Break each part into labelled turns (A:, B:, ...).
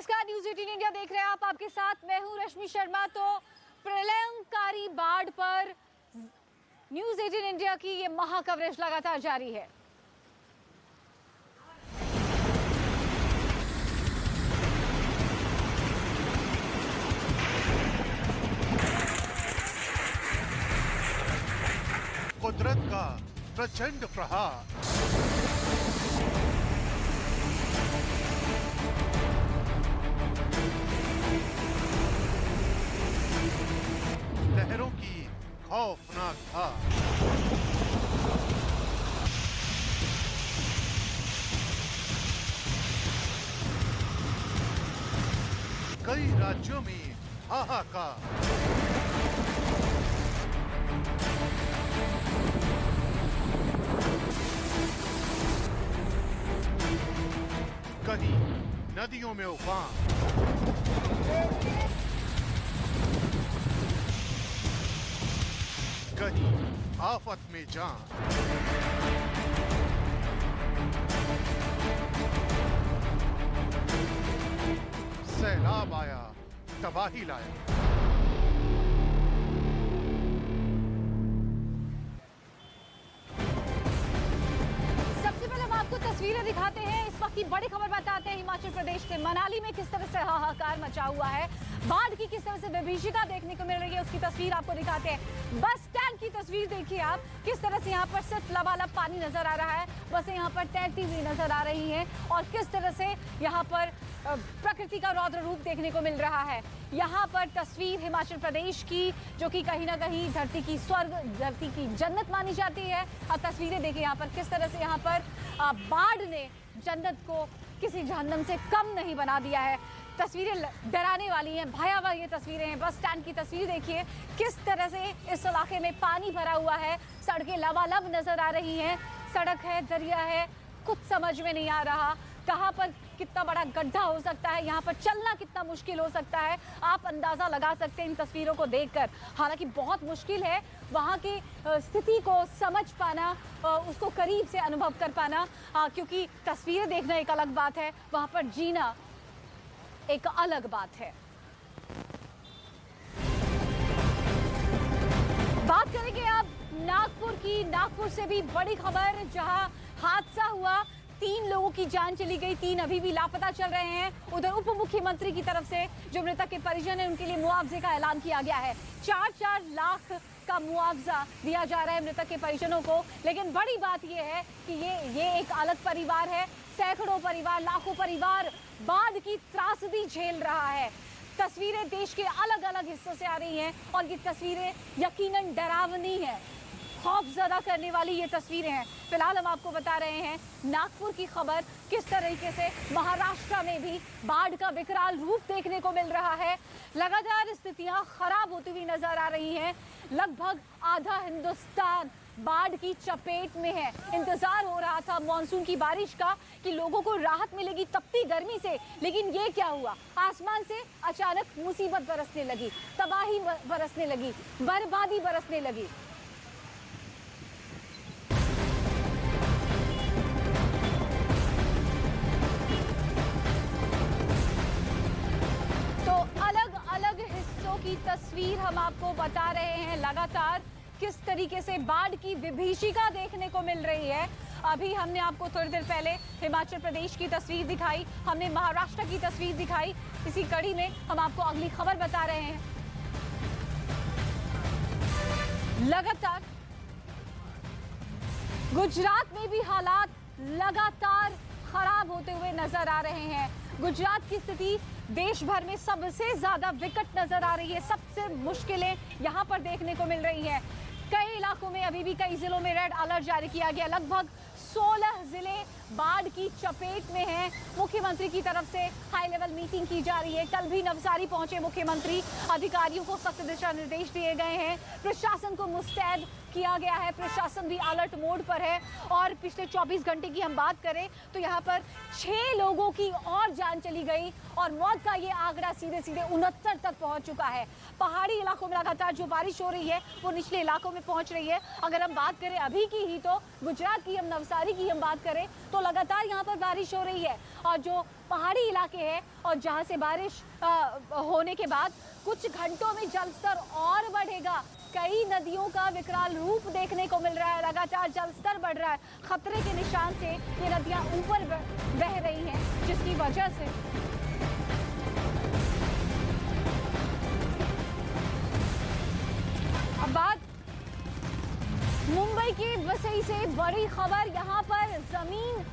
A: नमस्कार, news 18 India देख रहे हैं आप। आपके साथ मैं हूं रश्मि शर्मा। तो प्रलयंकारी बाढ़ पर न्यूज 18 इंडिया की ये महा कवरेज लगातार जारी है।
B: कुदरत का प्रचंड प्रहार, लहरों की खौफनाक धार, कई राज्यों में हाहाकार, कहीं नदियों में उफान, कहीं आफत में जान। सैलाब आया, तबाही लाया।
A: सबसे पहले हम आपको तस्वीरें दिखाते हैं। इस वक्त की बड़ी खबर बताते हैं हिमाचल प्रदेश के मनाली में किस तरह से हाहाकार मचा हुआ है। बाढ़ की किस तरह से विभीषिका देखने को मिल रही है, उसकी तस्वीर आपको दिखाते हैं। बस स्टैंड की तस्वीर देखिए आप, किस तरह से यहाँ पर सिर्फ लबालब पानी नजर आ रहा है। बसें यहाँ पर तैरती हुई नजर आ रही हैं और किस तरह से यहाँ पर प्रकृति का रौद्र रूप देखने को मिल रहा है। यहाँ पर तस्वीर हिमाचल प्रदेश की, जो कि कहीं ना कहीं धरती की स्वर्ग, धरती की जन्नत मानी जाती है। अब तस्वीरें देखिए यहाँ पर किस तरह से यहाँ पर बाढ़ ने जन्नत को किसी जहन्नम से कम नहीं बना दिया है। तस्वीरें डराने वाली हैं, भयावह ये तस्वीरें हैं। बस स्टैंड की तस्वीर देखिए, किस तरह से इस इलाके में पानी भरा हुआ है। सड़कें लबालब नजर आ रही हैं। सड़क है, दरिया है, कुछ समझ में नहीं आ रहा कहाँ पर कितना बड़ा गड्ढा हो सकता है, यहाँ पर चलना कितना मुश्किल हो सकता है। आप अंदाजा लगा सकते हैं इन तस्वीरों को देखकर। हालांकि बहुत मुश्किल है वहाँ की स्थिति को समझ पाना, उसको करीब से अनुभव कर पाना, क्योंकि तस्वीरें देखना एक अलग बात है, वहाँ पर जीना एक अलग बात है। बात करेंगे अब नागपुर की। नागपुर से भी बड़ी खबर, जहां हादसा हुआ, 3 लोगों की जान चली गई, 3 अभी भी लापता चल रहे हैं। उधर उप मुख्यमंत्री की तरफ से जो मृतक के परिजन हैं, उनके लिए मुआवजे का ऐलान किया गया है। 4-4 लाख का मुआवजा दिया जा रहा है मृतक के परिजनों को। लेकिन बड़ी बात यह है कि ये एक अलग परिवार है। सैकड़ों परिवार, लाखों परिवार बाढ़ की त्रासदी झेल रहा है। तस्वीरें देश के अलग अलग हिस्सों से आ रही हैं और ये तस्वीरें यकीनन डरावनी है, खौफजदा करने वाली ये तस्वीरें हैं। फिलहाल हम आपको बता रहे हैं नागपुर की खबर, किस तरीके से महाराष्ट्र में भी बाढ़ का विकराल रूप देखने को मिल रहा है। लगातार स्थितियां खराब होती हुई नजर आ रही हैं। लगभग आधा हिंदुस्तान बाढ़ की चपेट में है। इंतजार हो रहा था मॉनसून की बारिश का कि लोगों को राहत मिलेगी तपती गर्मी से, लेकिन ये क्या हुआ, आसमान से अचानक मुसीबत बरसने लगी, तबाही बरसने लगी, बर्बादी बरसने लगी। की तस्वीर हम आपको बता रहे हैं लगातार, किस तरीके से बाढ़ की विभीषिका देखने को मिल रही है। अभी हमने आपको थोड़ी देर पहले हिमाचल प्रदेश की तस्वीर दिखाई, हमने महाराष्ट्र की तस्वीर दिखाई। इसी कड़ी में हम आपको अगली खबर बता रहे हैं। लगातार गुजरात में भी हालात लगातार खराब होते हुए नजर आ रहे हैं। गुजरात की स्थिति देश भर में सबसे ज्यादा विकट नजर आ रही है। सबसे मुश्किलें यहां पर देखने को मिल रही हैं। कई इलाकों में, अभी भी कई जिलों में रेड अलर्ट जारी किया गया। लगभग 16 जिले बाढ़ की चपेट में हैं। मुख्यमंत्री की तरफ से हाई लेवल मीटिंग की जा रही है। कल भी नवसारी पहुंचे मुख्यमंत्री, अधिकारियों को सख्त दिशा निर्देश दिए गए हैं, प्रशासन को मुस्तैद किया गया है, प्रशासन भी अलर्ट मोड पर है। और पिछले 24 घंटे की हम बात करें तो यहाँ पर 6 लोगों की और जान चली गई और मौत का ये आंकड़ा सीधे 69 तक पहुंच चुका है। पहाड़ी इलाकों में लगातार जो बारिश हो रही है वो निचले इलाकों में पहुंच रही है। अगर हम बात करें अभी की ही तो गुजरात की, हम नवसारी की हम बात करें तो लगातार यहाँ पर बारिश हो रही है। और जो पहाड़ी इलाके हैं और जहां से बारिश होने के बाद कुछ घंटों में जलस्तर और बढ़ेगा। कई नदियों का विकराल रूप देखने को मिल रहा है, लगातार जलस्तर बढ़ रहा है। खतरे के निशान से ये नदियां ऊपर बह रही हैं, जिसकी वजह से अब बात मुंबई की वसई से बड़ी खबर। यहाँ पर जमीन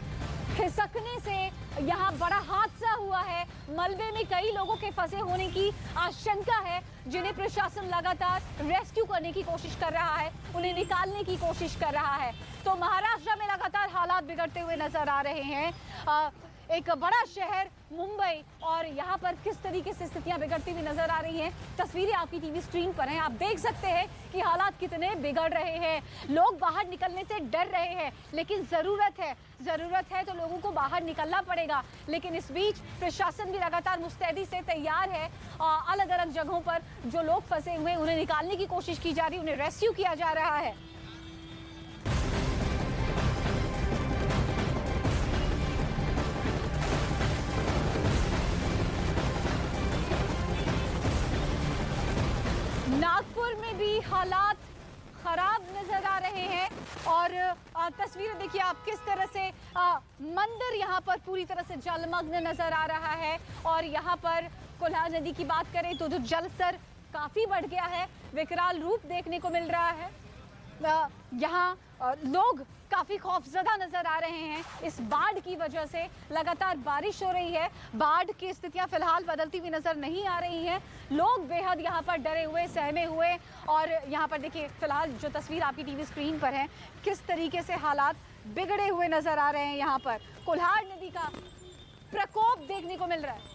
A: खिसकने से यहाँ बड़ा हादसा हुआ है। मलबे में कई लोगों के फंसे होने की आशंका है, जिन्हें प्रशासन लगातार रेस्क्यू करने की कोशिश कर रहा है, उन्हें निकालने की कोशिश कर रहा है। तो महाराष्ट्र में लगातार हालात बिगड़ते हुए नजर आ रहे हैं। एक बड़ा शहर मुंबई और यहाँ पर किस तरीके से स्थितियां बिगड़ती हुई नजर आ रही हैं, तस्वीरें आपकी टीवी स्क्रीन पर हैं। आप देख सकते हैं कि हालात कितने बिगड़ रहे हैं। लोग बाहर निकलने से डर रहे हैं, लेकिन जरूरत है तो लोगों को बाहर निकलना पड़ेगा। लेकिन इस बीच प्रशासन भी लगातार मुस्तैदी से तैयार है। अलग अलग जगहों पर जो लोग फंसे हुए उन्हें निकालने की कोशिश की जा रही है, उन्हें रेस्क्यू किया जा रहा है। नागपुर में भी हालात खराब नजर आ रहे हैं और तस्वीरें देखिए आप किस तरह से मंदिर यहाँ पर पूरी तरह से जलमग्न नजर आ रहा है। और यहाँ पर कोल्हार नदी की बात करें तो जो जलस्तर काफी बढ़ गया है, विकराल रूप देखने को मिल रहा है। यहाँ लोग काफी खौफजदा नजर आ रहे हैं इस बाढ़ की वजह से। लगातार बारिश हो रही है, बाढ़ की स्थितियां फिलहाल बदलती हुई नजर नहीं आ रही हैं। लोग बेहद यहाँ पर डरे हुए, सहमे हुए। और यहाँ पर देखिए फिलहाल जो तस्वीर आपकी टीवी स्क्रीन पर है, किस तरीके से हालात बिगड़े हुए नजर आ रहे हैं। यहाँ पर कोल्हार नदी का प्रकोप देखने को मिल रहा है।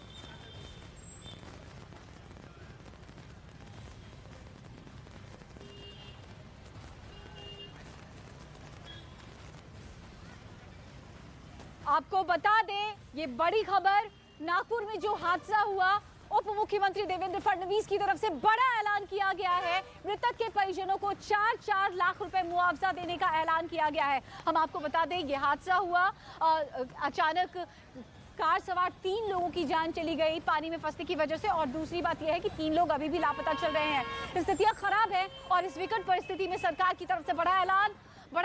A: आपको बता दें, ये बड़ी खबर, नागपुर में जो हादसा हुआ, उप मुख्यमंत्री देवेंद्र फडणवीस की तरफ से बड़ा ऐलान किया गया है। मृतक के परिजनों को 4-4 लाख रुपए मुआवजा देने का ऐलान किया गया है। हम आपको बता दें, ये हादसा हुआ अचानक कार सवार 3 लोगों की जान चली गई पानी में फंसने की वजह से। और दूसरी बात यह है कि 3 लोग अभी भी लापता चल रहे हैं। स्थितियां खराब है और इस विकट परिस्थिति में सरकार की तरफ से बड़ा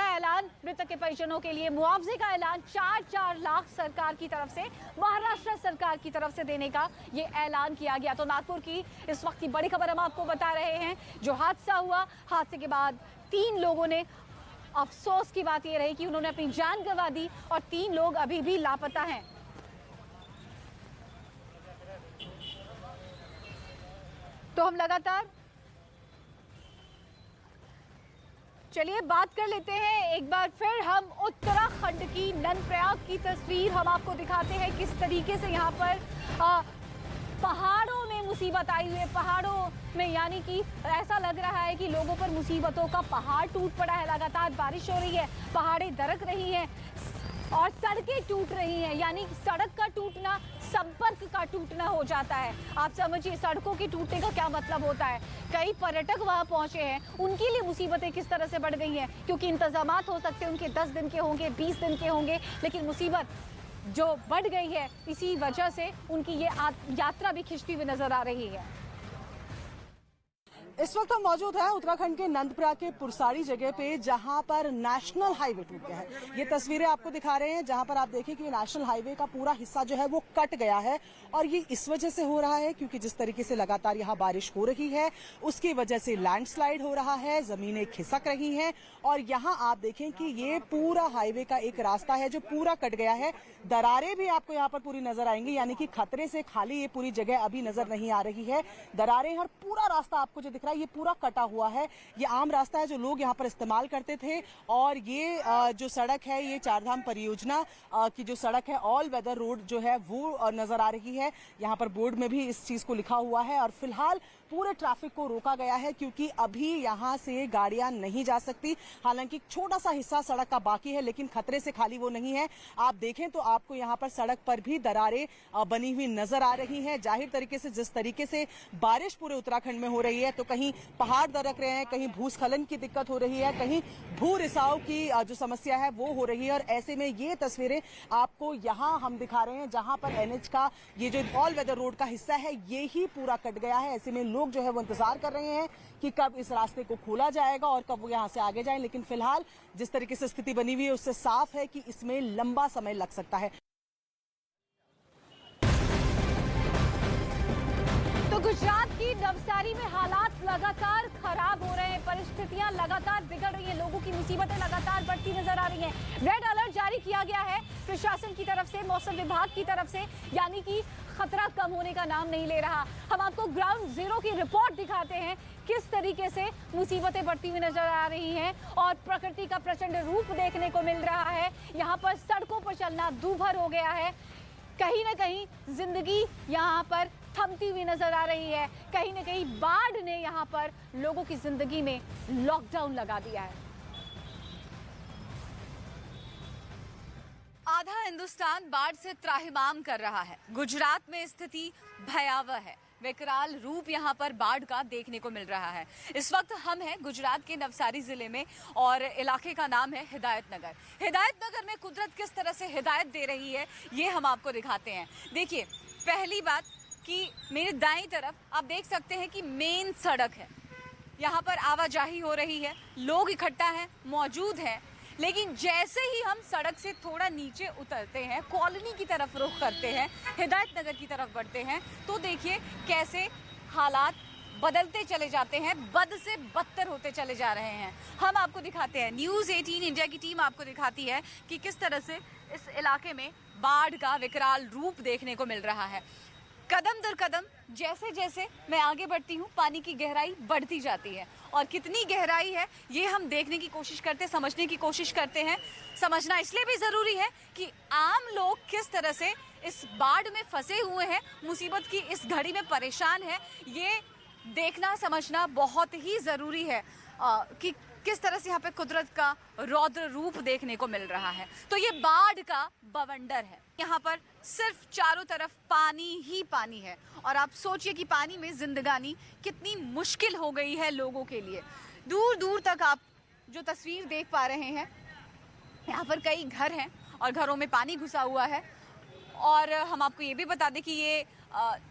A: ऐलान, मृतक के परिजनों के लिए मुआवजे का ऐलान 4-4 लाख सरकार की तरफ से, महाराष्ट्र सरकार की तरफ से देने का ये ऐलान किया गया। तो नागपुर की इस वक्त की बड़ी खबर हम आपको बता रहे हैं। जो हादसा हुआ, हादसे के बाद 3 लोगों ने, अफसोस की बात ये रही कि उन्होंने अपनी जान गंवा दी और 3 लोग अभी भी लापता हैं। तो हम लगातार चलिए बात कर लेते हैं एक बार फिर हम उत्तराखंड की नंदप्रयाग की तस्वीर हम आपको दिखाते हैं। किस तरीके से यहाँ पर पहाड़ों में मुसीबत आई हुई है। पहाड़ों में यानी कि ऐसा लग रहा है कि लोगों पर मुसीबतों का पहाड़ टूट पड़ा है। लगातार बारिश हो रही है, पहाड़ें दरक रही हैं और सड़कें टूट रही हैं। यानी सड़क का टूटना संपर्क का टूटना हो जाता है। आप समझिए सड़कों के टूटने का क्या मतलब होता है। कई पर्यटक वहां पहुंचे हैं, उनके लिए मुसीबतें किस तरह से बढ़ गई हैं, क्योंकि इंतजामात हो सकते हैं उनके 10 दिन के होंगे, 20 दिन के होंगे, लेकिन मुसीबत जो बढ़ गई है इसी वजह से उनकी ये यात्रा भी खिंचती हुई नजर आ रही है।
C: इस वक्त हम मौजूद हैं उत्तराखंड के नंदप्रयाग के पुरसाड़ी जगह पे, जहां पर नेशनल हाईवे टूट गया है। ये तस्वीरें आपको दिखा रहे हैं, जहां पर आप देखें कि नेशनल हाईवे का पूरा हिस्सा जो है वो कट गया है। और ये इस वजह से हो रहा है क्योंकि जिस तरीके से लगातार यहाँ बारिश हो रही है उसकी वजह से लैंडस्लाइड हो रहा है, जमीनें खिसक रही हैं। और यहाँ आप देखें कि ये पूरा हाईवे का एक रास्ता है जो पूरा कट गया है। दरारें भी आपको यहाँ पर पूरी नजर आएंगी, यानी कि खतरे से खाली ये पूरी जगह अभी नजर नहीं आ रही है। दरारें हर पूरा रास्ता आपको जो रहा है ये पूरा कटा हुआ है। ये आम रास्ता है जो लोग यहाँ पर इस्तेमाल करते थे और ये जो सड़क है ये चारधाम परियोजना की जो सड़क है ऑल वेदर रोड जो है वो नजर आ रही है। यहाँ पर बोर्ड में भी इस चीज को लिखा हुआ है और फिलहाल पूरे ट्रैफिक को रोका गया है क्योंकि अभी यहाँ से गाड़ियां नहीं जा सकती। हालांकि छोटा सा हिस्सा सड़क का बाकी है लेकिन खतरे से खाली वो नहीं है। आप देखें तो आपको यहाँ पर सड़क पर भी दरारें बनी हुई नजर आ रही हैं। जाहिर तरीके से जिस तरीके से बारिश पूरे उत्तराखंड में हो रही है तो कहीं पहाड़ दरक रहे हैं, कहीं भूस्खलन की दिक्कत हो रही है, कहीं भू रिसाव की जो समस्या है वो हो रही है। और ऐसे में ये तस्वीरें आपको यहाँ हम दिखा रहे हैं जहां पर एनएच का ये जो ऑल वेदर रोड का हिस्सा है ये ही पूरा कट गया है। ऐसे में लोग जो है वो इंतजार कर रहे हैं कि कब इस रास्ते को खोला जाएगा और कब वो यहाँ से आगे जाएं। लेकिन फिलहाल जिस तरीके से स्थिति बनी हुई है उससे साफ है कि इसमें लंबा समय लग सकता है।
A: तो गुजरात की नवसारी में हालात लगातार खराब हो रहे हैं, परिस्थितियां लगातार बिगड़ रही हैं, लोगों की मुसीबतें लगातार बढ़ती नजर आ रही हैं। रेड अलर्ट जारी किया गया है प्रशासन की तरफ से, मौसम विभाग की तरफ से, यानी कि खतरा कम होने का नाम नहीं ले रहा। हम आपको ग्राउंड जीरो की रिपोर्ट दिखाते हैं किस तरीके से मुसीबतें बढ़ती हुई नजर आ रही हैं और प्रकृति का प्रचंड रूप देखने को मिल रहा है। यहाँ पर सड़कों पर चलना दूभर हो गया है, कहीं ना कहीं जिंदगी यहाँ पर थमती हुई नजर आ रही है, कहीं ना कहीं बाढ़ ने यहाँ पर लोगों की जिंदगी में लॉकडाउन लगा दिया है। आधा हिंदुस्तान बाढ़ से त्राहिमाम कर रहा है। गुजरात में स्थिति भयावह है, विकराल रूप यहाँ पर बाढ़ का देखने को मिल रहा है। इस वक्त हम हैं गुजरात के नवसारी जिले में और इलाके का नाम है हिदायत नगर। हिदायत नगर में कुदरत किस तरह से हिदायत दे रही है ये हम आपको दिखाते हैं। देखिए, पहली बात कि मेरे दाईं तरफ आप देख सकते हैं कि मेन सड़क है, यहाँ पर आवाजाही हो रही है, लोग इकट्ठा हैं, मौजूद हैं। लेकिन जैसे ही हम सड़क से थोड़ा नीचे उतरते हैं, कॉलोनी की तरफ रुख करते हैं, हिदायत नगर की तरफ बढ़ते हैं, तो देखिए कैसे हालात बदलते चले जाते हैं, बद से बदतर होते चले जा रहे हैं। हम आपको दिखाते हैं, न्यूज़ 18 इंडिया की टीम आपको दिखाती है कि किस तरह से इस इलाके में बाढ़ का विकराल रूप देखने को मिल रहा है। कदम दर कदम जैसे जैसे मैं आगे बढ़ती हूँ पानी की गहराई बढ़ती जाती है और कितनी गहराई है ये हम देखने की कोशिश करते हैं, समझने की कोशिश करते हैं। समझना इसलिए भी ज़रूरी है कि आम लोग किस तरह से इस बाढ़ में फंसे हुए हैं, मुसीबत की इस घड़ी में परेशान है, ये देखना समझना बहुत ही ज़रूरी है कि किस तरह से यहाँ पे कुदरत का रौद्र रूप देखने को मिल रहा है। तो ये बाढ़ का बवंडर है, यहाँ पर सिर्फ चारों तरफ पानी ही पानी है और आप सोचिए कि पानी में जिंदगानी कितनी मुश्किल हो गई है लोगों के लिए। दूर दूर तक आप जो तस्वीर देख पा रहे हैं, यहाँ पर कई घर हैं और घरों में पानी घुसा हुआ है। और हम आपको ये भी बता दें कि ये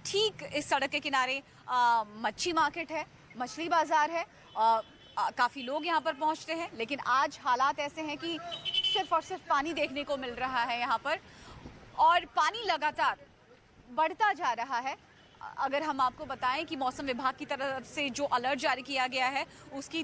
A: ठीक इस सड़क के किनारे मच्छी मार्केट है, मछली बाजार है, काफ़ी लोग यहाँ पर पहुँचते हैं। लेकिन आज हालात ऐसे हैं कि सिर्फ और सिर्फ पानी देखने को मिल रहा है यहाँ पर और पानी लगातार बढ़ता जा रहा है। अगर हम आपको बताएं कि मौसम विभाग की तरफ से जो अलर्ट जारी किया गया है उसकी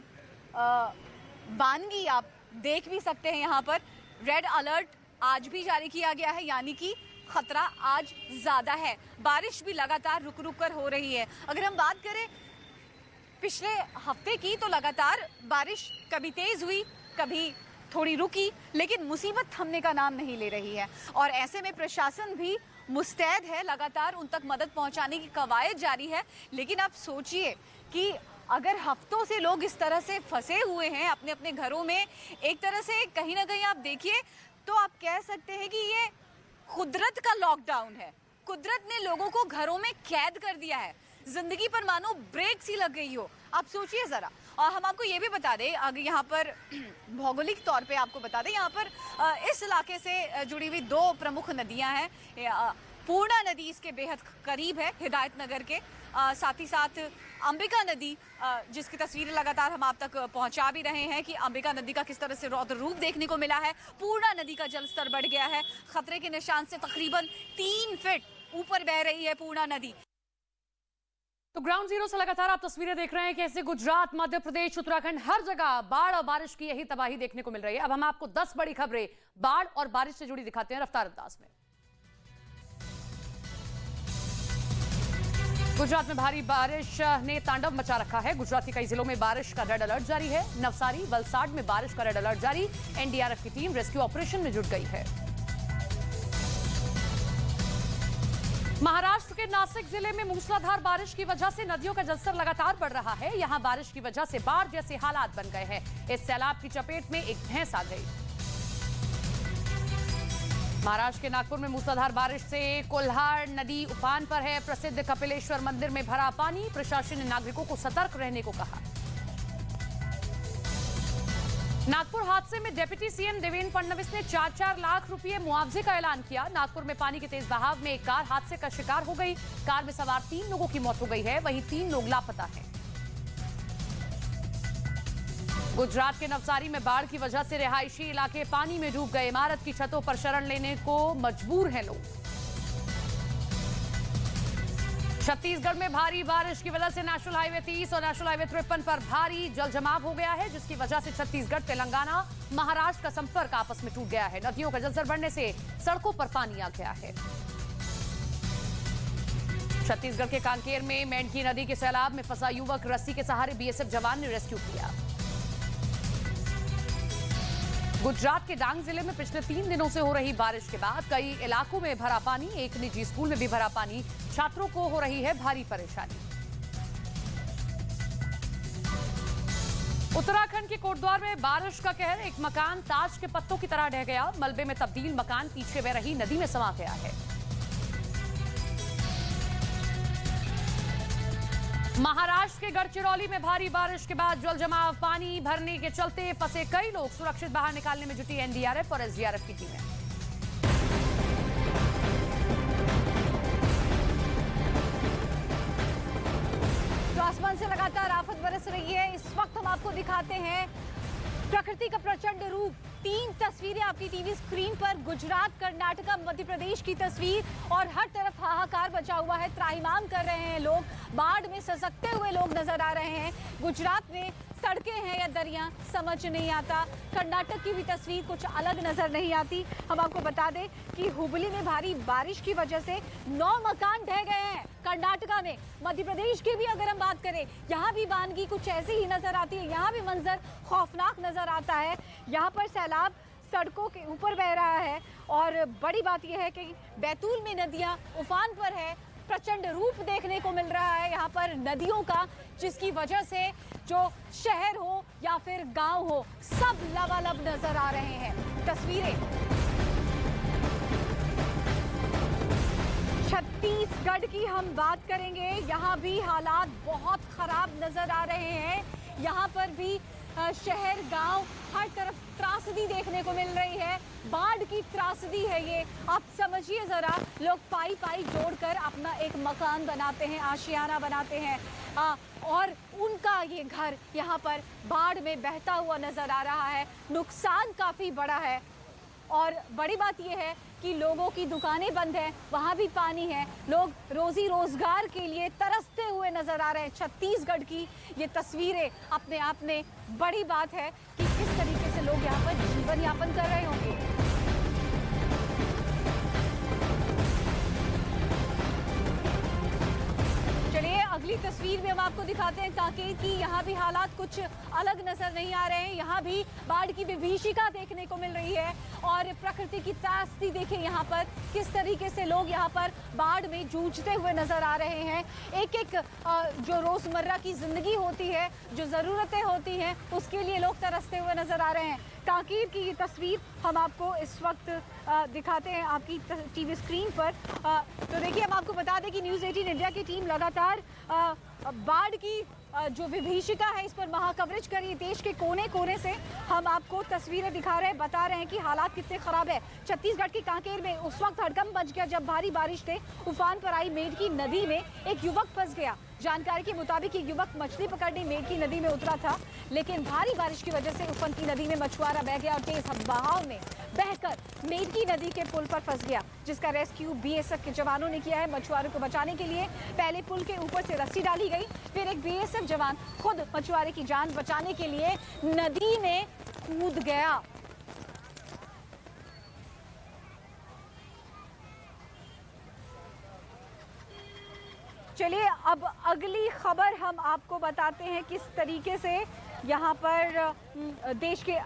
A: बानगी आप देख भी सकते हैं। यहाँ पर रेड अलर्ट आज भी जारी किया गया है, यानी कि खतरा आज ज़्यादा है। बारिश भी लगातार रुक रुक कर हो रही है। अगर हम बात करें पिछले हफ्ते की तो लगातार बारिश कभी तेज हुई, कभी थोड़ी रुकी, लेकिन मुसीबत थमने का नाम नहीं ले रही है और ऐसे में प्रशासन भी मुस्तैद है, लगातार उन तक मदद पहुंचाने की कवायद जारी है। लेकिन आप सोचिए कि अगर हफ्तों से लोग इस तरह से फंसे हुए हैं अपने अपने घरों में, एक तरह से कहीं ना कहीं आप देखिए तो आप कह सकते हैं कि ये कुदरत का लॉकडाउन है। कुदरत ने लोगों को घरों में कैद कर दिया है, जिंदगी पर मानो ब्रेक सी लग गई हो। आप सोचिए जरा। और हम आपको ये भी बता दें, अगर यहाँ पर भौगोलिक तौर पे आपको बता दें, यहाँ पर इस इलाके से जुड़ी हुई दो प्रमुख नदियाँ हैं। पूर्णा नदी इसके बेहद करीब है हिदायत नगर के, साथ ही साथ अंबिका नदी जिसकी तस्वीरें लगातार हम आप तक पहुंचा भी रहे हैं कि अंबिका नदी का किस तरह से रौद्र रूप देखने को मिला है। पूर्णा नदी का जलस्तर बढ़ गया है, खतरे के निशान से तकरीबन 3 फीट ऊपर बह रही है पूर्णा नदी।
D: तो ग्राउंड जीरो से लगातार आप तस्वीरें देख रहे हैं कि ऐसे गुजरात, मध्य प्रदेश, उत्तराखंड हर जगह बाढ़ और बारिश की यही तबाही देखने को मिल रही है। अब हम आपको 10 बड़ी खबरें बाढ़ और बारिश से जुड़ी दिखाते हैं रफ्तार अंदाज में। गुजरात में भारी बारिश ने तांडव मचा रखा है। गुजरात के कई जिलों में बारिश का रेड अलर्ट जारी है। नवसारी, वलसाड में बारिश का रेड अलर्ट जारी। एनडीआरएफ की टीम रेस्क्यू ऑपरेशन में जुट गई है। महाराष्ट्र के नासिक जिले में मूसलाधार बारिश की वजह से नदियों का जलस्तर लगातार बढ़ रहा है। यहां बारिश की वजह से बाढ़ जैसे हालात बन गए हैं। इस सैलाब की चपेट में एक भैंस आ गई। महाराष्ट्र के नागपुर में मूसलाधार बारिश से कोल्हार नदी उफान पर है। प्रसिद्ध कपिलेश्वर मंदिर में भरा पानी। प्रशासन ने नागरिकों को सतर्क रहने को कहा। नागपुर हादसे में डिप्टी सीएम देवेंद्र फडणवीस ने 4-4 लाख रुपए मुआवजे का ऐलान किया। नागपुर में पानी के तेज बहाव में एक कार हादसे का शिकार हो गई। कार में सवार 3 लोगों की मौत हो गई है, वहीं 3 लोग लापता हैं। गुजरात के नवसारी में बाढ़ की वजह से रिहायशी इलाके पानी में डूब गए। इमारत की छतों पर शरण लेने को मजबूर हैं लोग। छत्तीसगढ़ में भारी बारिश की वजह से नेशनल हाईवे 30 और नेशनल हाईवे 53 पर भारी जल जमाव हो गया है, जिसकी वजह से छत्तीसगढ़, तेलंगाना, महाराष्ट्र का संपर्क आपस में टूट गया है। नदियों का जलस्तर बढ़ने से सड़कों पर पानी आ गया है। छत्तीसगढ़ के कांकेर में मेंढकी नदी के सैलाब में फंसा युवक रस्सी के सहारे बीएसएफ जवान ने रेस्क्यू किया। गुजरात के डांग जिले में पिछले 3 दिनों से हो रही बारिश के बाद कई इलाकों में भरा पानी। एक निजी स्कूल में भी भरा पानी। छात्रों को हो रही है भारी परेशानी। उत्तराखंड के कोटद्वार में बारिश का कहर। एक मकान ताज के पत्तों की तरह ढह गया। मलबे में तब्दील मकान पीछे बह रही नदी में समा गया है। महाराष्ट्र के गढ़चिरौली में भारी बारिश के बाद जल जमाव, पानी भरने के चलते फंसे कई लोग सुरक्षित बाहर निकालने में जुटी एनडीआरएफ और एसडीआरएफ की टीमें।
A: तो आसमान से लगातार आफत बरस रही है। इस वक्त हम आपको दिखाते हैं प्रकृति का प्रचंड रूप। 3 तस्वीरें आपकी टीवी स्क्रीन पर। गुजरात, कर्नाटका, मध्य प्रदेश की तस्वीर और हर तरफ हाहाकार मचा हुआ है। त्राहिमाम कर रहे हैं लोग। बाढ़ में ससकते हुए लोग नजर आ रहे हैं। गुजरात में सड़कें हैं या दरिया समझ नहीं आता। कर्नाटक की भी तस्वीर कुछ अलग नजर नहीं आती। हम आपको बता दें कि हुबली में भारी बारिश की वजह से 9 मकान ढह गए हैं। कर्नाटका में, मध्य प्रदेश की भी अगर हम बात करें, यहाँ भी वानगी कुछ ऐसी ही नजर आती है। यहाँ भी मंजर खौफनाक नजर आता है। यहाँ पर सैलाब सड़कों के ऊपर बह रहा है और बड़ी बात यह है कि बैतूल में नदियाँ उफान पर है। प्रचंड रूप देखने को मिल रहा है यहाँ पर नदियों का, जिसकी वजह से जो शहर हो या फिर गांव हो, सब लबालब नजर आ रहे हैं। तस्वीरें छत्तीसगढ़ की हम बात करेंगे। यहाँ भी हालात बहुत खराब नजर आ रहे हैं। यहाँ पर भी शहर, गांव, हर तरफ त्रासदी देखने को मिल रही है। बाढ़ की त्रासदी है ये। आप समझिए जरा, लोग पाई पाई जोड़कर अपना एक मकान बनाते हैं, आशियाना बनाते हैं और उनका ये घर यहाँ पर बाढ़ में बहता हुआ नजर आ रहा है। नुकसान काफी बड़ा है और बड़ी बात यह है कि लोगों की दुकानें बंद हैं, वहाँ भी पानी है। लोग रोजी रोजगार के लिए तरसते हुए नजर आ रहे हैं। छत्तीसगढ़ की ये तस्वीरें अपने आप में बड़ी बात है कि किस तरीके से लोग यहाँ पर जीवन यापन कर रहे होंगे। चलिए अगली तस्वीर में हम आपको दिखाते हैं कांकेर की। यहाँ भी हालात कुछ अलग नजर नहीं आ रहे हैं। यहाँ भी बाढ़ की विभीषिका देखने को मिल रही है और प्रकृति की त्रासदी देखिए यहाँ पर किस तरीके से लोग यहाँ पर बाढ़ में जूझते हुए नजर आ रहे हैं। एक एक जो रोजमर्रा की जिंदगी होती है, जो जरूरतें होती हैं, उसके लिए लोग तरसते हुए नजर आ रहे हैं। कांकेर की ये तस्वीर हम आपको इस वक्त दिखाते हैं आपकी टीवी स्क्रीन पर। तो देखिए, हम आपको बता दें कि न्यूज़ 18 इंडिया की टीम लगातार बाढ़ की जो विभीषिका है इस पर महा कवरेज करिए। देश के कोने कोने से हम आपको तस्वीरें दिखा रहे हैं, बता रहे हैं कि हालात कितने खराब है। छत्तीसगढ़ के कांकेर में उस वक्त हड़कंप मच गया जब भारी बारिश से उफान पर आई मेंढकी नदी में एक युवक फंस गया। जानकारी के मुताबिक ये युवक मछली पकड़ने मेंढकी नदी में उतरा था, लेकिन भारी बारिश की वजह से उफनती नदी में मछुआरा बह गया और तेज बहाव में बहकर मेंढकी नदी के पुल पर फंस गया, जिसका रेस्क्यू बीएसएफ के जवानों ने किया है। मछुआरों को बचाने के लिए पहले पुल के ऊपर से रस्सी डाली गई, फिर एक बीएसएफ जवान खुद मछुआरे की जान बचाने के लिए नदी में कूद गया। चलिए अब अगली खबर हम आपको बताते हैं किस तरीके से यहाँ पर देश के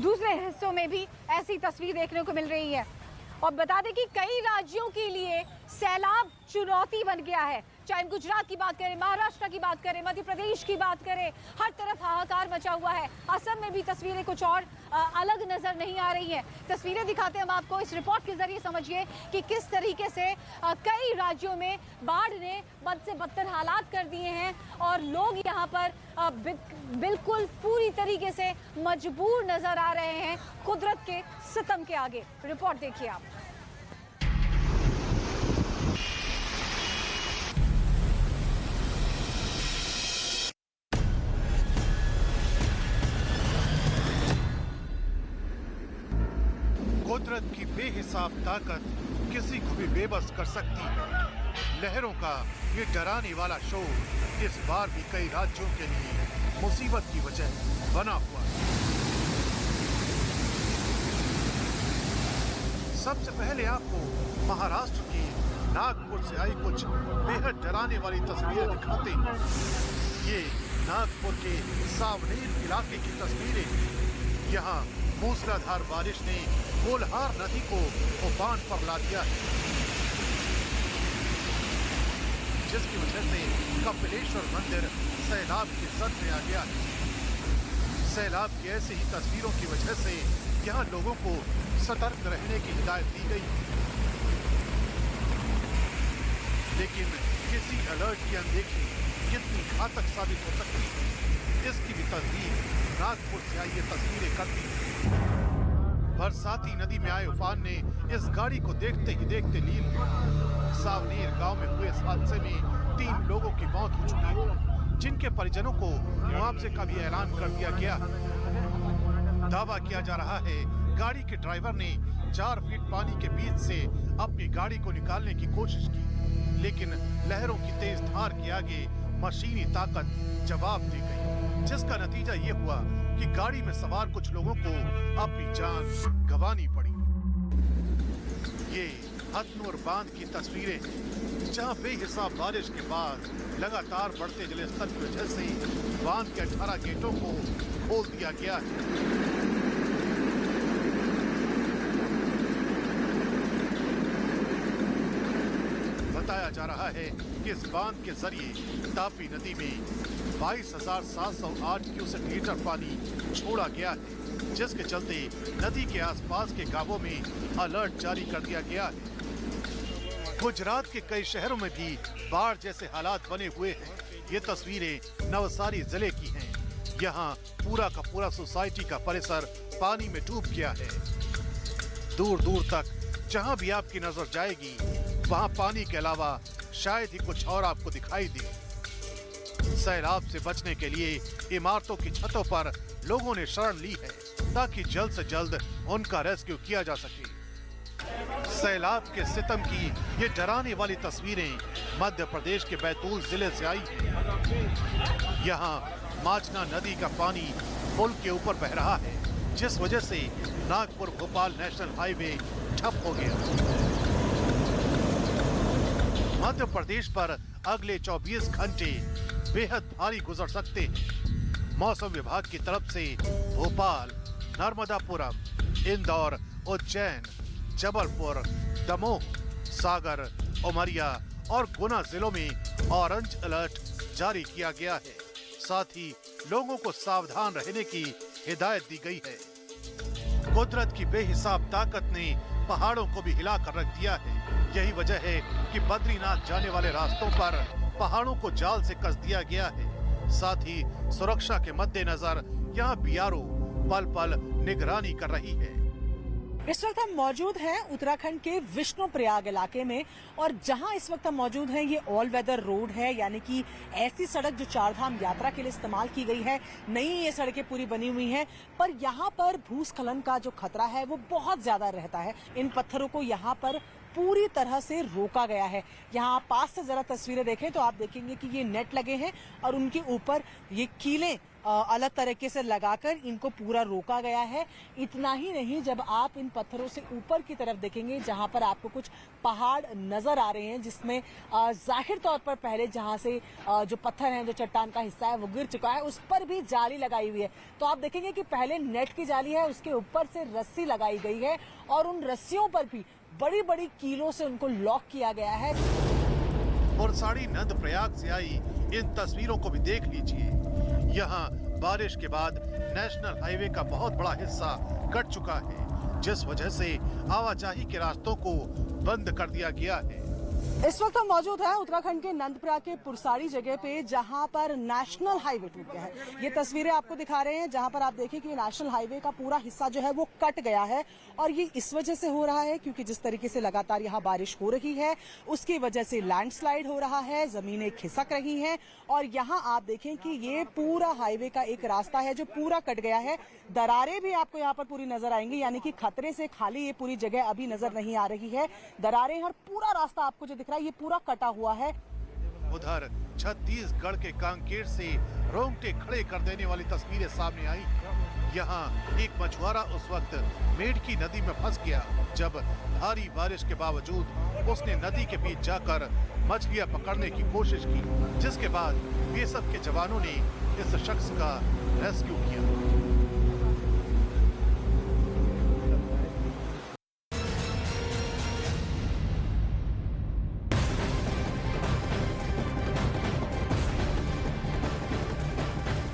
A: दूसरे हिस्सों में भी ऐसी तस्वीर देखने को मिल रही है। और बता दें कि कई राज्यों के लिए सैलाब चुनौती बन गया है, चाहे हम गुजरात की बात करें, महाराष्ट्र की बात करें, मध्य प्रदेश की बात करें, हर तरफ हाहाकार मचा हुआ है। असम में भी तस्वीरें कुछ और अलग नजर नहीं आ रही हैं। तस्वीरें दिखाते हैं हम आपको इस रिपोर्ट के जरिए, समझिए कि किस तरीके से कई राज्यों में बाढ़ ने बद से बदतर हालात कर दिए हैं और लोग यहाँ पर बिल्कुल पूरी तरीके से मजबूर नजर आ रहे हैं कुदरत के सितम के आगे। रिपोर्ट देखिए आप।
B: कुदरत की बेहिसाब ताकत किसी को भी बेबस कर सकती है। लहरों का ये डराने वाला शोर इस बार भी कई राज्यों के लिए मुसीबत की वजह बना हुआ है। सबसे पहले आपको महाराष्ट्र के नागपुर से आई कुछ बेहद डराने वाली तस्वीरें दिखाते हैं। ये नागपुर के सावनेर इलाके की तस्वीरें। यहाँ मूसलाधार बारिश ने कोल्हार नदी को उफान पर ला दिया है, जिसकी वजह से कपिलेश्वर मंदिर सैलाब की जद में आ गया है। सैलाब की ऐसी ही तस्वीरों की वजह से यहाँ लोगों को सतर्क रहने की हिदायत दी गई, लेकिन किसी अलर्ट की अनदेखी कितनी घातक साबित हो सकती है, इसकी भी तस्वीर नागपुर से आई ये तस्वीरें करती है। बरसाती नदी में आए उफान ने इस गाड़ी को देखते ही देखते लील लिया। सावनेर गांव में हुए इस हादसे में 3 लोगों की मौत हो चुकी है, जिनके परिजनों को मुआवजे का भी ऐलान कर दिया गया। दावा किया जा रहा है गाड़ी के ड्राइवर ने 4 फीट पानी के बीच से अपनी गाड़ी को निकालने की कोशिश की, लेकिन लहरों की तेज धार के आगे मशीनी ताकत जवाब दे गई, जिसका नतीजा ये हुआ कि गाड़ी में सवार कुछ लोगों को अपनी जान गंवानी पड़ी। ये हथनूर बांध की तस्वीरें, जहां बेहिसाब बारिश के बाद लगातार बढ़ते जलस्तर की वजह से बांध के 18 गेटों को खोल दिया गया है। बताया जा रहा है कि इस बांध के जरिए तापी नदी में 22,708 क्यूसेक लीटर पानी छोड़ा गया है, जिसके चलते नदी के आसपास के गांवों में अलर्ट जारी कर दिया गया है। गुजरात के कई शहरों में भी बाढ़ जैसे हालात बने हुए हैं। ये तस्वीरें नवसारी जिले की हैं। यहाँ पूरा का पूरा सोसाइटी का परिसर पानी में डूब गया है। दूर दूर तक जहाँ भी आपकी नजर जाएगी, वहाँ पानी के अलावा शायद ही कुछ और आपको दिखाई दे। सैलाब से बचने के लिए इमारतों की छतों पर लोगों ने शरण ली है, ताकि जल्द से जल्द उनका रेस्क्यू किया जा सके। सैलाब के सितम की ये डराने वाली तस्वीरें मध्य प्रदेश के बैतूल जिले से आई हैं। यहाँ माचना नदी का पानी पुल के ऊपर बह रहा है, जिस वजह से नागपुर भोपाल नेशनल हाईवे ठप हो गया। मध्य प्रदेश पर अगले 24 घंटे बेहद भारी गुजर सकते हैं। मौसम विभाग की तरफ से भोपाल, नर्मदापुरम, इंदौर, उज्जैन, जबलपुर, दमोह, सागर, उमरिया और गुना जिलों में ऑरेंज अलर्ट जारी किया गया है। साथ ही लोगों को सावधान रहने की हिदायत दी गई है। कुदरत की बेहिसाब ताकत ने पहाड़ों को भी हिला कर रख दिया है। यही वजह है कि बद्रीनाथ जाने वाले रास्तों पर पहाड़ों को जाल से कस दिया गया है। साथ ही सुरक्षा के मद्देनजर यहाँ बीआरओ पल पल निगरानी कर रही है।
C: इस वक्त हम मौजूद हैं उत्तराखंड के विष्णुप्रयाग इलाके में, और जहां इस वक्त हम मौजूद हैं ये ऑल वेदर रोड है, यानी कि ऐसी सड़क जो चारधाम यात्रा के लिए इस्तेमाल की गई है। नई ये सड़कें पूरी बनी हुई हैं, पर यहाँ पर भूस्खलन का जो खतरा है वो बहुत ज्यादा रहता है। इन पत्थरों को यहाँ पर पूरी तरह से रोका गया है। यहाँ पास से जरा तस्वीरें देखें तो आप देखेंगे कि ये नेट लगे हैं और उनके ऊपर ये कीलें अलग तरीके से लगाकर इनको पूरा रोका गया है। इतना ही नहीं, जब आप इन पत्थरों से ऊपर की तरफ देखेंगे जहां पर आपको कुछ पहाड़ नजर आ रहे हैं, जिसमें जाहिर तौर पर पहले जहां से जो पत्थर है, जो चट्टान का हिस्सा है वो गिर चुका है, उस पर भी जाली लगाई हुई है। तो आप देखेंगे कि पहले नेट की जाली है, उसके ऊपर से रस्सी लगाई गई है और उन रस्सियों पर भी बड़ी बड़ी कीलों से उनको लॉक किया गया है।
B: और साड़ी नंद प्रयाग से आई इन तस्वीरों को भी देख लीजिए। यहाँ बारिश के बाद नेशनल हाईवे का बहुत बड़ा हिस्सा कट चुका है, जिस वजह से आवाजाही के रास्तों को बंद कर दिया गया है।
C: इस वक्त हम मौजूद हैं उत्तराखंड के नंदप्रयाग के पुरसाड़ी जगह पे, जहां पर नेशनल हाईवे टूट गया है। ये तस्वीरें आपको दिखा रहे हैं, जहां पर आप देखें कि नेशनल हाईवे का पूरा हिस्सा जो है वो कट गया है। और ये इस वजह से हो रहा है क्योंकि जिस तरीके से लगातार यहाँ बारिश हो रही है, उसकी वजह से लैंडस्लाइड हो रहा है, जमीनें खिसक रही हैं। और यहाँ आप देखें कि ये पूरा हाईवे का एक रास्ता है जो पूरा कट गया है। दरारें भी आपको यहाँ पर पूरी नजर आएंगी, यानी कि खतरे से खाली ये पूरी जगह अभी नजर नहीं आ रही है। दरारें और पूरा रास्ता आपको जो दिख रहा है ये पूरा कटा हुआ है।
B: उधर छत्तीसगढ़ के कांकेर से रोंगटे खड़े कर देने वाली तस्वीरें सामने आई। यहाँ एक मछुआरा उस वक्त मेडकी नदी में फंस गया जब भारी बारिश के बावजूद उसने नदी के बीच जाकर मछलियां पकड़ने की कोशिश की, जिसके बाद बीएसएफ के जवानों ने इस शख्स का रेस्क्यू किया।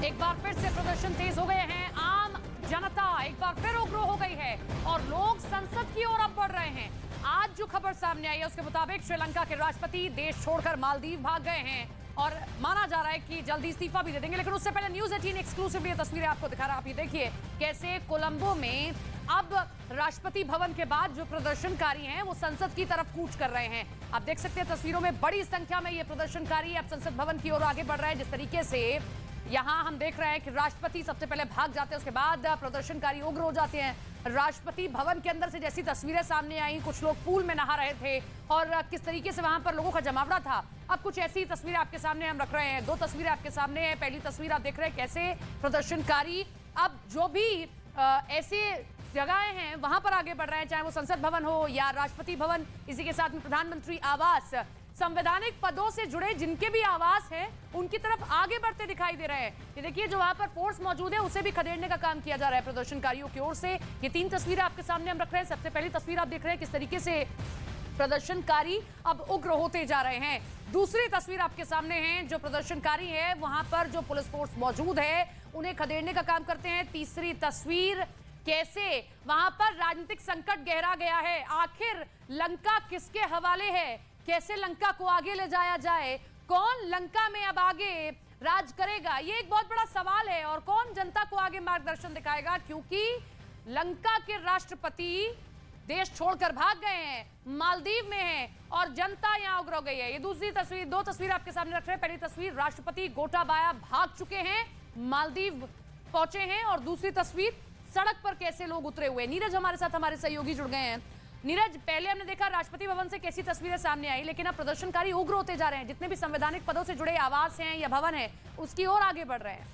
D: एक बार फिर से प्रदर्शन तेज हो गए हैं। आम जनता एक बार फिर उग्र हो गई है और लोग संसद की ओर अब बढ़ रहे हैं। आज जो खबर सामने आई है उसके मुताबिक श्रीलंका के राष्ट्रपति देश छोड़कर मालदीव भाग गए हैं और माना जा रहा है कि जल्दी इस्तीफा भी दे देंगे। लेकिन उससे पहले न्यूज 18 एक्सक्लूसिवली ये तस्वीरें आपको दिखा रहा है। आप ये देखिए कैसे कोलंबो में अब राष्ट्रपति भवन के बाद जो प्रदर्शनकारी हैं वो संसद की तरफ कूच कर रहे हैं। आप देख सकते हैं तस्वीरों में बड़ी संख्या में ये प्रदर्शनकारी अब संसद भवन की ओर आगे बढ़ रहे हैं। जिस तरीके से यहाँ हम देख रहे हैं कि राष्ट्रपति सबसे पहले भाग जाते हैं, उसके बाद प्रदर्शनकारी उग्र हो जाते हैं। राष्ट्रपति भवन के अंदर से जैसी तस्वीरें सामने आई, कुछ लोग पूल में नहा रहे थे और किस तरीके से वहां पर लोगों का जमावड़ा था। अब कुछ ऐसी तस्वीरें आपके सामने हम रख रहे हैं। दो तस्वीरें आपके सामने हैं। पहली तस्वीर आप देख रहे हैं कैसे प्रदर्शनकारी अब जो भी ऐसे जगहें हैं वहां पर आगे बढ़ रहे हैं, चाहे वो संसद भवन हो या राष्ट्रपति भवन, इसी के साथ में प्रधानमंत्री आवास, संवैधानिक पदों से जुड़े जिनके भी आवास हैं उनकी तरफ आगे बढ़ते दिखाई दे रहे हैं। ये देखिए जो वहां पर फोर्स मौजूद है उसे भी खदेड़ने का काम किया जा रहा है प्रदर्शनकारियों की ओर से। ये तीन तस्वीरें आपके सामने हम रख रहे हैं। सबसे पहली तस्वीर आप देख रहे हैं किस तरीके से प्रदर्शनकारी अब उग्र होते जा रहे हैं। दूसरी तस्वीर आपके सामने है, जो प्रदर्शनकारी है वहां पर जो पुलिस फोर्स मौजूद है उन्हें खदेड़ने का काम करते हैं। तीसरी तस्वीर कैसे वहां पर राजनीतिक संकट गहरा गया है। आखिर लंका किसके हवाले है, कैसे लंका को आगे ले जाया जाए, कौन लंका में अब आगे राज करेगा, ये एक बहुत बड़ा सवाल है। और कौन जनता को आगे मार्गदर्शन दिखाएगा, क्योंकि लंका के राष्ट्रपति देश छोड़कर भाग गए हैं, मालदीव में हैं और जनता यहां उग्र हो गई है। ये दूसरी तस्वीर, दो तस्वीर आपके सामने रख रहे हैं। पहली तस्वीर राष्ट्रपति गोटाबाया भाग चुके हैं, मालदीव पहुंचे हैं, और दूसरी तस्वीर सड़क पर कैसे लोग उतरे हुए। नीरज हमारे साथ, हमारे सहयोगी जुड़ गए हैं। नीरज, पहले हमने देखा राष्ट्रपति भवन से कैसी तस्वीरें सामने आई, लेकिन अब प्रदर्शनकारी उग्र होते जा रहे हैं। जितने भी संवैधानिक पदों से जुड़े आवास हैं या भवन है उसकी ओर आगे बढ़ रहे हैं।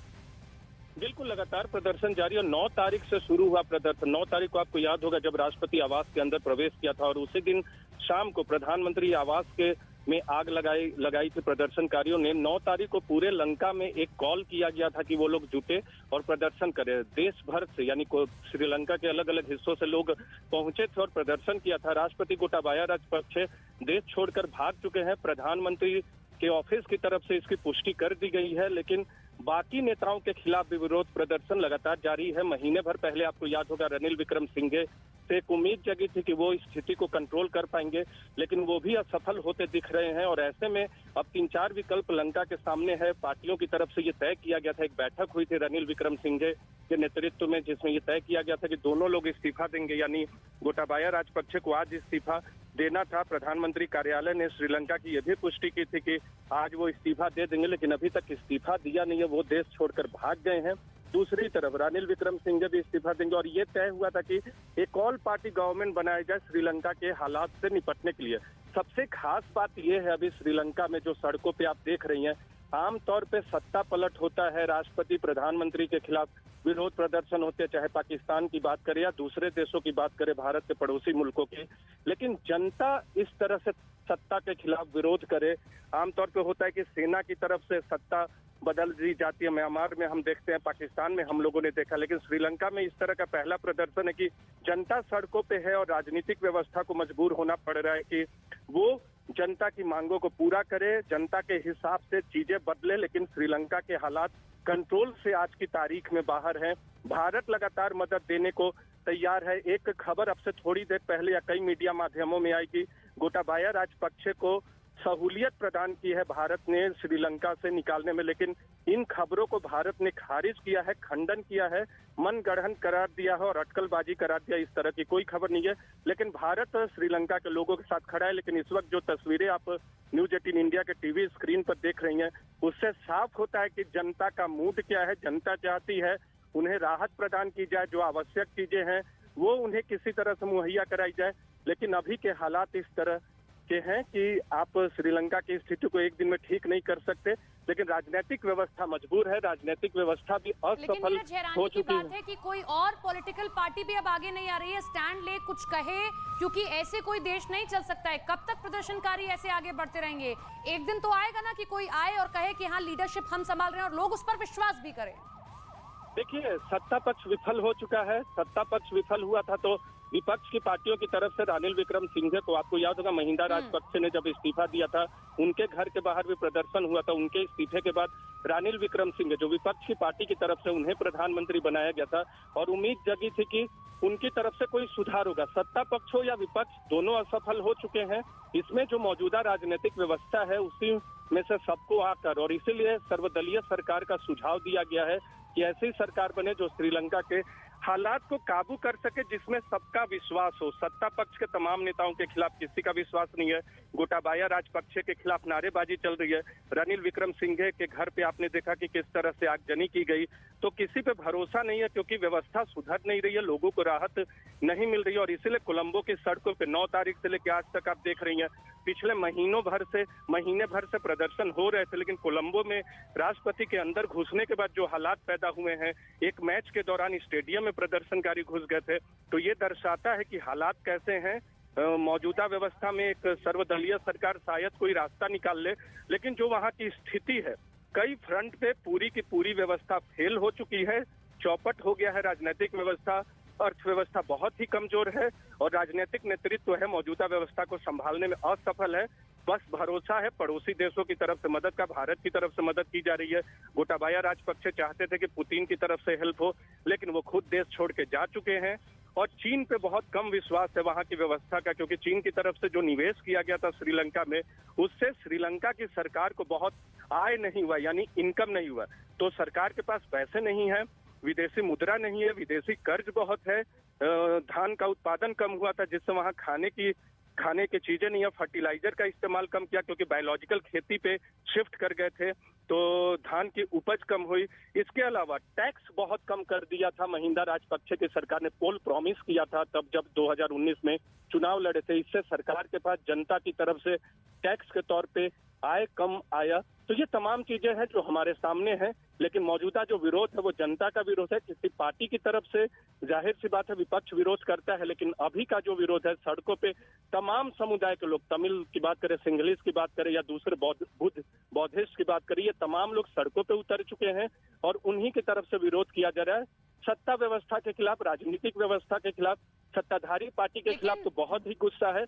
E: बिल्कुल लगातार प्रदर्शन जारी और 9 तारीख से शुरू हुआ प्रदर्शन। 9 तारीख को आपको याद होगा जब राष्ट्रपति आवास के अंदर प्रवेश किया था और उसी दिन शाम को प्रधानमंत्री आवास के में आग लगाई थी प्रदर्शनकारियों ने। 9 तारीख को पूरे लंका में एक कॉल किया गया था कि वो लोग जुटे और प्रदर्शन करें। देश भर से यानी श्रीलंका के अलग अलग हिस्सों से लोग पहुंचे थे और प्रदर्शन किया था। राष्ट्रपति गोटाबाया राजपक्षे देश छोड़कर भाग चुके हैं। प्रधानमंत्री के ऑफिस की तरफ से इसकी पुष्टि कर दी गई है, लेकिन बाकी नेताओं के खिलाफ भी विरोध प्रदर्शन लगातार जारी है। महीने भर पहले आपको याद होगा रनिल विक्रमसिंघे से एक उम्मीद जगी थी कि वो इस स्थिति को कंट्रोल कर पाएंगे, लेकिन वो भी असफल होते दिख रहे हैं। और ऐसे में अब 3-4 विकल्प लंका के सामने है। पार्टियों की तरफ से ये तय किया गया था, एक बैठक हुई थी रनिल विक्रमसिंघे के नेतृत्व में, जिसमें ये तय किया गया था कि दोनों लोग इस्तीफा देंगे, यानी गोटाबाया राजपक्षे को आज इस्तीफा देना था। प्रधानमंत्री कार्यालय ने श्रीलंका की यह भी पुष्टि की थी कि आज वो इस्तीफा दे देंगे, लेकिन अभी तक इस्तीफा दिया नहीं है, वो देश छोड़कर भाग गए हैं। दूसरी तरफ रानिल विक्रमसिंघे भी इस्तीफा देंगे और ये तय हुआ था कि एक ऑल पार्टी गवर्नमेंट बनाया जाए श्रीलंका के हालात से निपटने के लिए। सबसे खास बात यह है अभी श्रीलंका में जो सड़कों पे आप देख रही हैं आमतौर पे सत्ता पलट होता है, राष्ट्रपति प्रधानमंत्री के खिलाफ विरोध प्रदर्शन होते हैं, चाहे पाकिस्तान की बात करें या दूसरे देशों की बात करें, भारत के पड़ोसी मुल्कों की। लेकिन जनता इस तरह से सत्ता के खिलाफ विरोध करे, आमतौर पे होता है कि सेना की तरफ से सत्ता बदल दी जाती है। म्यांमार में हम देखते हैं, पाकिस्तान में हम लोगों ने देखा, लेकिन श्रीलंका में इस तरह का पहला प्रदर्शन है कि जनता सड़कों पे है और राजनीतिक व्यवस्था को मजबूर होना पड़ रहा है कि वो जनता की मांगों को पूरा करे, जनता के हिसाब से चीजें बदले। लेकिन श्रीलंका के हालात कंट्रोल से आज की तारीख में बाहर हैं। भारत लगातार मदद देने को तैयार है। एक खबर अब से थोड़ी देर पहले या कई मीडिया माध्यमों में आई कि गोटाबाया राजपक्षे को सहूलियत प्रदान की है भारत ने श्रीलंका से निकालने में, लेकिन इन खबरों को भारत ने खारिज किया है, खंडन किया है, मनगढ़ंत करार दिया है और अटकलबाजी करार दिया। इस तरह की कोई खबर नहीं है। लेकिन भारत श्रीलंका के लोगों के साथ खड़ा है। लेकिन इस वक्त जो तस्वीरें आप न्यूज 18 इंडिया के टीवी स्क्रीन पर देख रही हैं, उससे साफ होता है कि जनता का मूड क्या है। जनता चाहती है उन्हें राहत प्रदान की जाए, जो आवश्यक चीजें हैं वो उन्हें किसी तरह से मुहैया कराई जाए। लेकिन अभी के हालात इस तरह के हैं कि आप श्रीलंका की स्थिति को एक दिन में ठीक नहीं कर सकते। लेकिन राजनीतिक व्यवस्था मजबूर है, राजनीतिक व्यवस्था भी असफल हो चुकी है।
D: बात है कि कोई और पॉलिटिकल पार्टी भी अब आगे नहीं आ रही है, स्टैंड ले, कुछ कहे, क्योंकि ऐसे कोई देश नहीं चल सकता है। कब तक प्रदर्शनकारी ऐसे आगे बढ़ते रहेंगे? एक दिन तो आएगा ना कि कोई आए और कहे कि हाँ, लीडरशिप हम संभाल रहे हैं और लोग उस पर विश्वास भी करें।
E: देखिए, सत्ता पक्ष विफल हो चुका है। सत्ता पक्ष विफल हुआ था तो विपक्ष की पार्टियों की तरफ से रानिल विक्रमसिंघे को, आपको याद होगा महिंदा राजपक्षे ने जब इस्तीफा दिया था, उनके घर के बाहर भी प्रदर्शन हुआ था। उनके इस्तीफे के बाद रानिल विक्रमसिंघे, जो विपक्ष की पार्टी की तरफ से, उन्हें प्रधानमंत्री बनाया गया था और उम्मीद जगी थी कि उनकी तरफ से कोई सुधार होगा। सत्ता पक्ष हो या विपक्ष, दोनों असफल हो चुके हैं। इसमें जो मौजूदा राजनीतिक व्यवस्था है उसी में से सबको आकर, और इसीलिए सर्वदलीय सरकार का सुझाव दिया गया है कि ऐसी सरकार बने जो श्रीलंका के हालात को काबू कर सके, जिसमें सबका विश्वास हो। सत्ता पक्ष के तमाम नेताओं के खिलाफ किसी का विश्वास नहीं है। गोटाबाया राजपक्षे के खिलाफ नारेबाजी चल रही है। रानिल विक्रमसिंघे के घर पे आपने देखा कि किस तरह से आगजनी की गई। तो किसी पे भरोसा नहीं है, क्योंकि व्यवस्था सुधर नहीं रही है, लोगों को राहत नहीं मिल रही है। और इसीलिए कोलंबो की सड़कों पे 9 तारीख से लेकर आज तक आप देख रही हैं, पिछले महीने भर से प्रदर्शन हो रहे थे। लेकिन कोलंबो में राष्ट्रपति के अंदर घुसने के बाद जो हालात पैदा हुए हैं, एक मैच के दौरान स्टेडियम में प्रदर्शनकारी घुस गए थे, तो ये दर्शाता है कि हालात कैसे हैं। मौजूदा व्यवस्था में एक सर्वदलीय सरकार शायद कोई रास्ता निकाल ले, लेकिन जो वहां की स्थिति है, कई फ्रंट पे पूरी की पूरी व्यवस्था फेल हो चुकी है, चौपट हो गया है राजनीतिक व्यवस्था। अर्थव्यवस्था बहुत ही कमजोर है और राजनीतिक नेतृत्व है मौजूदा व्यवस्था को संभालने में असफल है। बस भरोसा है पड़ोसी देशों की तरफ से मदद का, भारत की तरफ से मदद की जा रही है। गोटाबाया राजपक्षे चाहते थे कि पुतिन की तरफ से हेल्प हो, लेकिन वो खुद देश छोड़ के जा चुके हैं। और चीन पे बहुत कम विश्वास है वहां की व्यवस्था का, क्योंकि चीन की तरफ से जो निवेश किया गया था श्रीलंका में, उससे श्रीलंका की सरकार को बहुत आय नहीं हुआ, यानी इनकम नहीं हुआ। तो सरकार के पास पैसे नहीं है, विदेशी मुद्रा नहीं है, विदेशी कर्ज बहुत है, धान का उत्पादन कम हुआ था, जिससे वहां खाने की चीजें नहीं है। फर्टिलाइजर का इस्तेमाल कम किया क्योंकि बायोलॉजिकल खेती पे शिफ्ट कर गए थे, तो धान की उपज कम हुई। इसके अलावा टैक्स बहुत कम कर दिया था महिंदा राजपक्षे की सरकार ने, पोल प्रॉमिस किया था तब जब 2019 में चुनाव लड़े थे। इससे सरकार के पास जनता की तरफ से टैक्स के तौर पे आय कम आया। तो ये तमाम चीजें हैं जो हमारे सामने हैं, लेकिन मौजूदा जो विरोध है वो जनता का विरोध है। किसी पार्टी की तरफ से जाहिर सी बात है विपक्ष विरोध करता है, लेकिन अभी का जो विरोध है सड़कों पे तमाम समुदाय के लोग, तमिल की बात करें, सिंगलिस की बात करें या दूसरे बौद्धिस्ट की बात करें, ये तमाम लोग सड़कों पे उतर चुके हैं और उन्हीं की तरफ से विरोध किया जा रहा है। सत्ता व्यवस्था के खिलाफ, राजनीतिक व्यवस्था के खिलाफ, सत्ताधारी पार्टी के खिलाफ तो बहुत ही गुस्सा है।